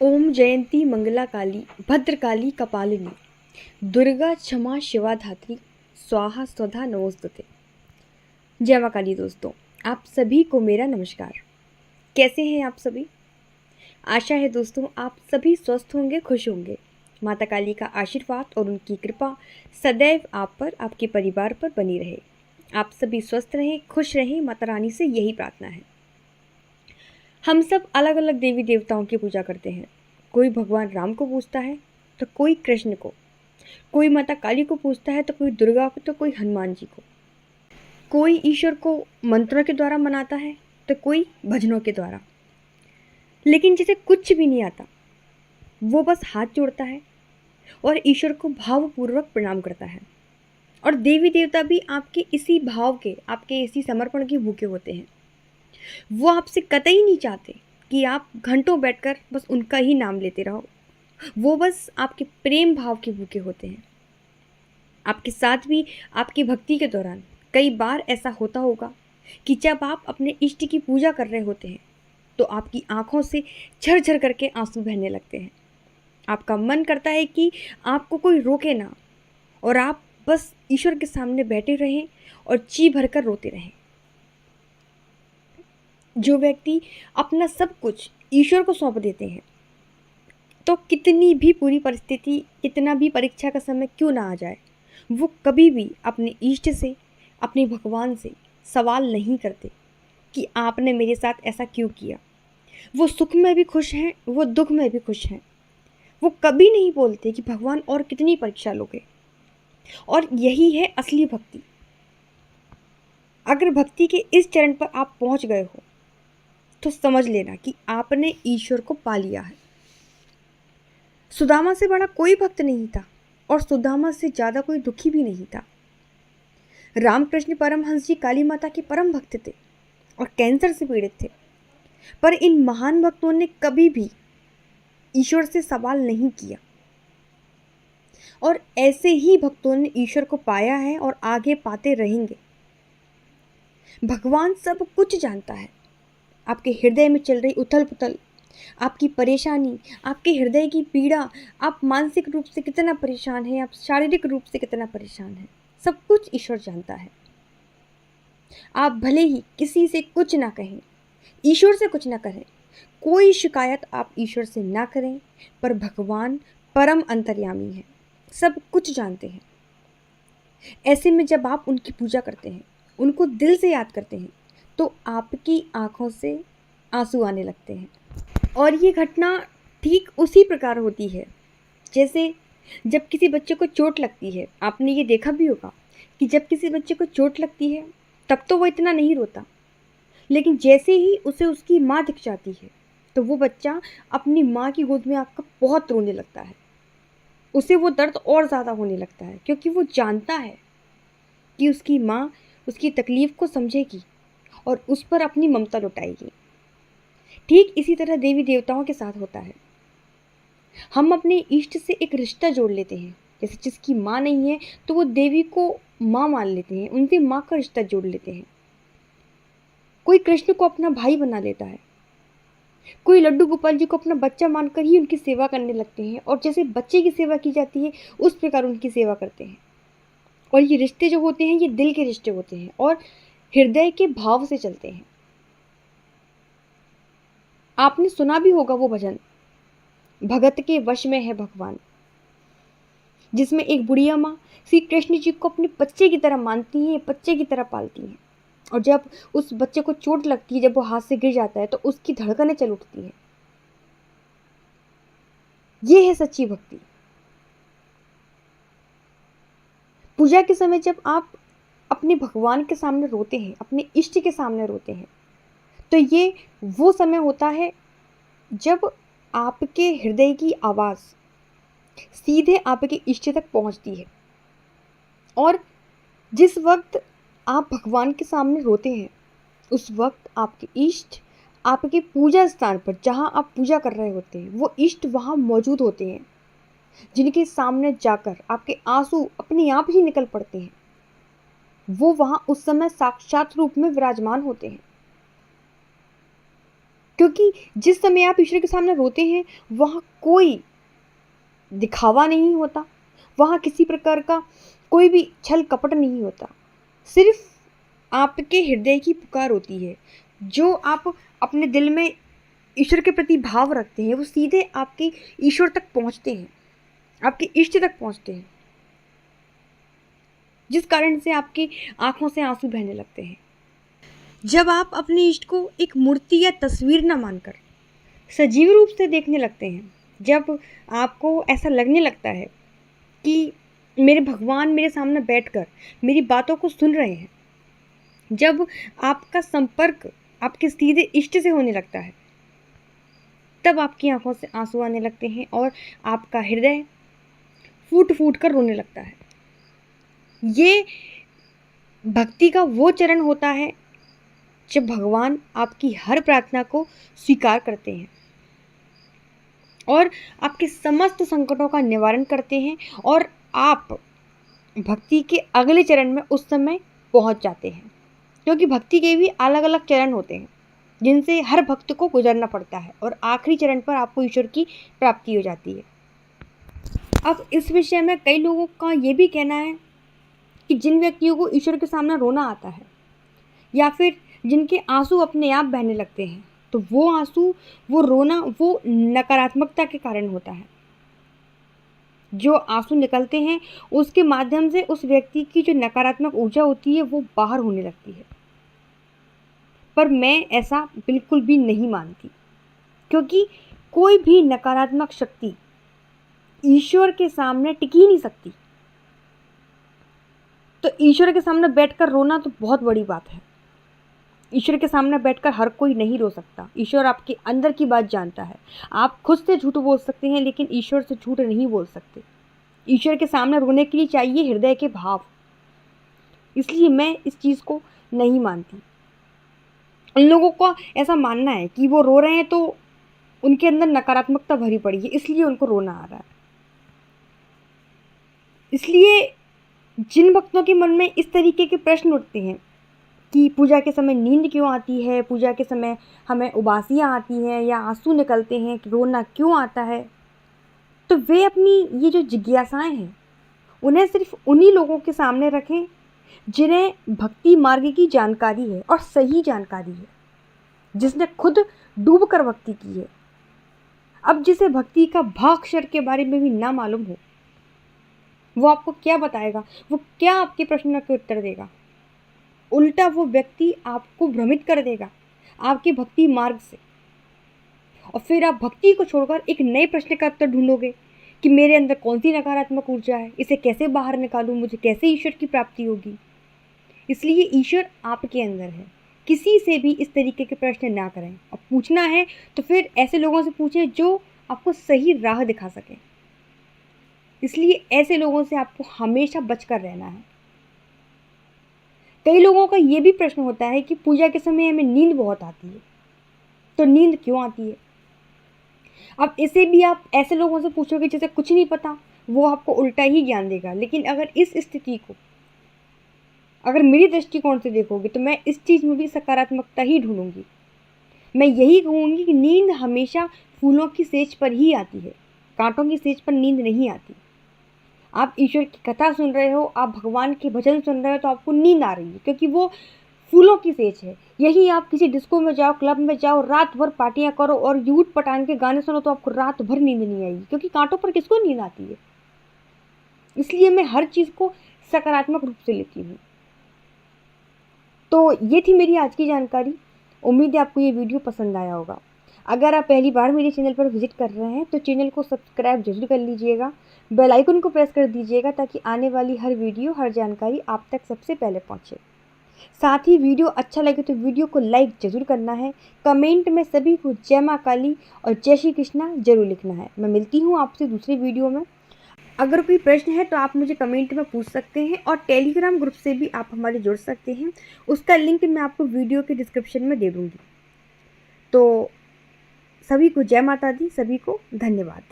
ओम जयंती मंगला काली भद्रकाली कपालिनी दुर्गा क्षमा शिवा धात्री स्वाहा स्वधा नमोस्तुते। जय मां काली। दोस्तों, आप सभी को मेरा नमस्कार। कैसे हैं आप सभी? आशा है दोस्तों आप सभी स्वस्थ होंगे, खुश होंगे। माता काली का आशीर्वाद और उनकी कृपा सदैव आप पर, आपके परिवार पर बनी रहे। आप सभी स्वस्थ रहें, खुश रहें, माता रानी से यही प्रार्थना है। हम सब अलग अलग देवी देवताओं की पूजा करते हैं। कोई भगवान राम को पूजता है तो कोई कृष्ण को, कोई माता काली को पूजता है तो कोई दुर्गा को, तो कोई हनुमान जी को। कोई ईश्वर को मंत्रों के द्वारा मनाता है तो कोई भजनों के द्वारा। लेकिन जिसे कुछ भी नहीं आता वो बस हाथ जोड़ता है और ईश्वर को भावपूर्वक प्रणाम करता है। और देवी देवता भी आपके इसी भाव के, आपके इसी समर्पण के भूखे होते हैं। वो आपसे कतई नहीं चाहते कि आप घंटों बैठकर बस उनका ही नाम लेते रहो। वो बस आपके प्रेम भाव के भूखे होते हैं। आपके साथ भी आपकी भक्ति के दौरान कई बार ऐसा होता होगा कि जब आप अपने इष्ट की पूजा कर रहे होते हैं तो आपकी आंखों से झरझर करके आंसू बहने लगते हैं। आपका मन करता है कि आपको कोई रोके ना और आप बस ईश्वर के सामने बैठे रहें और जी भरकर रोते रहें। जो व्यक्ति अपना सब कुछ ईश्वर को सौंप देते हैं तो कितनी भी बुरी परिस्थिति, कितना भी परीक्षा का समय क्यों ना आ जाए, वो कभी भी अपने इष्ट से, अपने भगवान से सवाल नहीं करते कि आपने मेरे साथ ऐसा क्यों किया। वो सुख में भी खुश हैं, वो दुख में भी खुश हैं। वो कभी नहीं बोलते कि भगवान और कितनी परीक्षा लोगे। और यही है असली भक्ति। अगर भक्ति के इस चरण पर आप पहुंच गए हो तो समझ लेना कि आपने ईश्वर को पा लिया है। सुदामा से बड़ा कोई भक्त नहीं था और सुदामा से ज़्यादा कोई दुखी भी नहीं था। रामकृष्ण परमहंस जी काली माता के परम भक्त थे और कैंसर से पीड़ित थे। पर इन महान भक्तों ने कभी भी ईश्वर से सवाल नहीं किया और ऐसे ही भक्तों ने ईश्वर को पाया है और आगे पाते रहेंगे। भगवान सब कुछ जानता है। आपके हृदय में चल रही उथल पुथल, आपकी परेशानी, आपके हृदय की पीड़ा, आप मानसिक रूप से कितना परेशान हैं, आप शारीरिक रूप से कितना परेशान हैं, सब कुछ ईश्वर जानता है। आप भले ही किसी से कुछ ना कहें, ईश्वर से कुछ ना करें, कोई शिकायत आप ईश्वर से ना करें, पर भगवान परम अंतर्यामी है, सब कुछ जानते हैं। ऐसे में जब आप उनकी पूजा करते हैं, उनको दिल से याद करते हैं, तो आपकी आंखों से आंसू आने लगते हैं। और ये घटना ठीक उसी प्रकार होती है जैसे जब किसी बच्चे को चोट लगती है। आपने ये देखा भी होगा कि जब किसी बच्चे को चोट लगती है तब तो वो इतना नहीं रोता, लेकिन जैसे ही उसे उसकी माँ दिख जाती है तो वो बच्चा अपनी माँ की गोद में आकर बहुत रोने लगता है। उसे वो दर्द और ज़्यादा होने लगता है क्योंकि वो जानता है कि उसकी माँ उसकी तकलीफ़ को समझेगी और उस पर अपनी ममता लुटाएगी। ठीक इसी तरह देवी देवताओं के साथ होता है। हम अपने इष्ट से एक रिश्ता जोड़ लेते हैं। जैसे जिसकी माँ नहीं है तो वो देवी को माँ मान लेते हैं, उनसे माँ का रिश्ता जोड़ लेते हैं। कोई कृष्ण को अपना भाई बना लेता है, कोई लड्डू गोपाल जी को अपना बच्चा मानकर ही उनकी सेवा करने लगते हैं और जैसे बच्चे की सेवा की जाती है उस प्रकार उनकी सेवा करते हैं। और ये रिश्ते जो होते हैं ये दिल के रिश्ते होते हैं और हृदय के भाव से चलते हैं। आपने सुना भी होगा वो भजन, भगत के वश में है भगवान, जिसमें एक बुढ़िया माँ श्री कृष्ण जी को अपने बच्चे की तरह मानती हैं, बच्चे की तरह पालती हैं। और जब उस बच्चे को चोट लगती है, जब वो हाथ से गिर जाता है तो उसकी धड़कनें चल उठती हैं। ये है सच्ची भक्ति। पूजा के समय जब आप अपने भगवान के सामने रोते हैं, अपने इष्ट के सामने रोते हैं, तो ये वो समय होता है जब आपके हृदय की आवाज़ सीधे आपके इष्ट तक पहुंचती है। और जिस वक्त आप भगवान के सामने रोते हैं उस वक्त आपके इष्ट आपके पूजा स्थान पर, जहां आप पूजा कर रहे होते हैं, वो इष्ट वहां मौजूद होते हैं, जिनके सामने जाकर आपके आंसू अपने आप ही निकल पड़ते हैं। वो वहां उस समय साक्षात रूप में विराजमान होते हैं। क्योंकि जिस समय आप ईश्वर के सामने रोते हैं वहाँ कोई दिखावा नहीं होता, वहाँ किसी प्रकार का कोई भी छल कपट नहीं होता, सिर्फ आपके हृदय की पुकार होती है। जो आप अपने दिल में ईश्वर के प्रति भाव रखते हैं वो सीधे आपके ईश्वर तक पहुँचते हैं, आपके इष्ट तक पहुँचते हैं, जिस कारण से आपकी आंखों से आंसू बहने लगते हैं। जब आप अपने इष्ट को एक मूर्ति या तस्वीर न मानकर सजीव रूप से देखने लगते हैं, जब आपको ऐसा लगने लगता है कि मेरे भगवान मेरे सामने बैठकर मेरी बातों को सुन रहे हैं, जब आपका संपर्क आपके सीधे इष्ट से होने लगता है, तब आपकी आंखों से आंसू आने लगते हैं और आपका हृदय फूट फूट कर रोने लगता है। ये भक्ति का वो चरण होता है जब भगवान आपकी हर प्रार्थना को स्वीकार करते हैं और आपके समस्त संकटों का निवारण करते हैं और आप भक्ति के अगले चरण में उस समय पहुंच जाते हैं। क्योंकि भक्ति के भी अलग अलग चरण होते हैं जिनसे हर भक्त को गुजरना पड़ता है और आखिरी चरण पर आपको ईश्वर की प्राप्ति हो जाती है। अब इस विषय में कई लोगों का ये भी कहना है कि जिन व्यक्तियों को ईश्वर के सामने रोना आता है या फिर जिनके आंसू अपने आप बहने लगते हैं, तो वो आंसू, वो रोना, वो नकारात्मकता के कारण होता है। जो आंसू निकलते हैं उसके माध्यम से उस व्यक्ति की जो नकारात्मक ऊर्जा होती है वो बाहर होने लगती है। पर मैं ऐसा बिल्कुल भी नहीं मानती, क्योंकि कोई भी नकारात्मक शक्ति ईश्वर के सामने टिक ही नहीं सकती। तो ईश्वर के सामने बैठकर रोना तो बहुत बड़ी बात है। ईश्वर के सामने बैठकर हर कोई नहीं रो सकता। ईश्वर आपके अंदर की बात जानता है। आप खुद से झूठ बोल सकते हैं लेकिन ईश्वर से झूठ नहीं बोल सकते। ईश्वर के सामने रोने के लिए चाहिए हृदय के भाव। इसलिए मैं इस चीज़ को नहीं मानती। उन लोगों को ऐसा मानना है कि वो रो रहे हैं तो उनके अंदर नकारात्मकता भरी पड़ी है, इसलिए उनको रोना आ रहा है। इसलिए जिन भक्तों के मन में इस तरीके के प्रश्न उठते हैं कि पूजा के समय नींद क्यों आती है, पूजा के समय हमें उबासियाँ आती हैं या आंसू निकलते हैं, रोना क्यों आता है, तो वे अपनी ये जो जिज्ञासाएं हैं उन्हें सिर्फ उन्हीं लोगों के सामने रखें जिन्हें भक्ति मार्ग की जानकारी है और सही जानकारी है, जिसने खुद डूब कर भक्ति की है। अब जिसे भक्ति का भाक्षर के बारे में भी ना मालूम हो, वो आपको क्या बताएगा, वो क्या आपके प्रश्न के उत्तर देगा। उल्टा वो व्यक्ति आपको भ्रमित कर देगा आपके भक्ति मार्ग से, और फिर आप भक्ति को छोड़कर एक नए प्रश्न का उत्तर ढूंढोगे कि मेरे अंदर कौन सी नकारात्मक ऊर्जा है, इसे कैसे बाहर निकालूं, मुझे कैसे ईश्वर की प्राप्ति होगी। इसलिए ईश्वर आपके अंदर है। किसी से भी इस तरीके के प्रश्न ना करें, और पूछना है तो फिर ऐसे लोगों से पूछें जो आपको सही राह दिखा सकें। इसलिए ऐसे लोगों से आपको हमेशा बचकर रहना है। कई लोगों का ये भी प्रश्न होता है कि पूजा के समय हमें नींद बहुत आती है, तो नींद क्यों आती है। अब इसे भी आप ऐसे लोगों से पूछोगे जिसे कुछ नहीं पता, वो आपको उल्टा ही ज्ञान देगा। लेकिन अगर इस स्थिति को अगर मेरी दृष्टिकोण से देखोगे तो मैं इस चीज़ में भी सकारात्मकता ही ढूंढूंगी। मैं यही कहूँगी कि नींद हमेशा फूलों की सेज पर ही आती है, कांटों की सेज पर नींद नहीं आती। आप ईश्वर की कथा सुन रहे हो, आप भगवान के भजन सुन रहे हो, तो आपको नींद आ रही है क्योंकि वो फूलों की सेज है। यही आप किसी डिस्को में जाओ, क्लब में जाओ, रात भर पार्टियां करो और यूट पटांग के गाने सुनो, तो आपको रात भर नींद नहीं आएगी, क्योंकि कांटों पर किसको नींद आती है। इसलिए मैं हर चीज़ को सकारात्मक रूप से लेती हूँ। तो ये थी मेरी आज की जानकारी। उम्मीद है आपको ये वीडियो पसंद आया होगा। अगर आप पहली बार मेरे चैनल पर विजिट कर रहे हैं तो चैनल को सब्सक्राइब जरूर कर लीजिएगा, बेल आइकन को प्रेस कर दीजिएगा ताकि आने वाली हर वीडियो, हर जानकारी आप तक सबसे पहले पहुंचे। साथ ही वीडियो अच्छा लगे तो वीडियो को लाइक जरूर करना है। कमेंट में सभी को जय माँ काली और जय श्री कृष्णा जरूर लिखना है। मैं मिलती हूँ आपसे दूसरी वीडियो में। अगर कोई प्रश्न है तो आप मुझे कमेंट में पूछ सकते हैं, और टेलीग्राम ग्रुप से भी आप हमारे जुड़ सकते हैं। उसका लिंक मैं आपको वीडियो के डिस्क्रिप्शन में दे दूँगी। तो सभी को जय माता दी, सभी को धन्यवाद।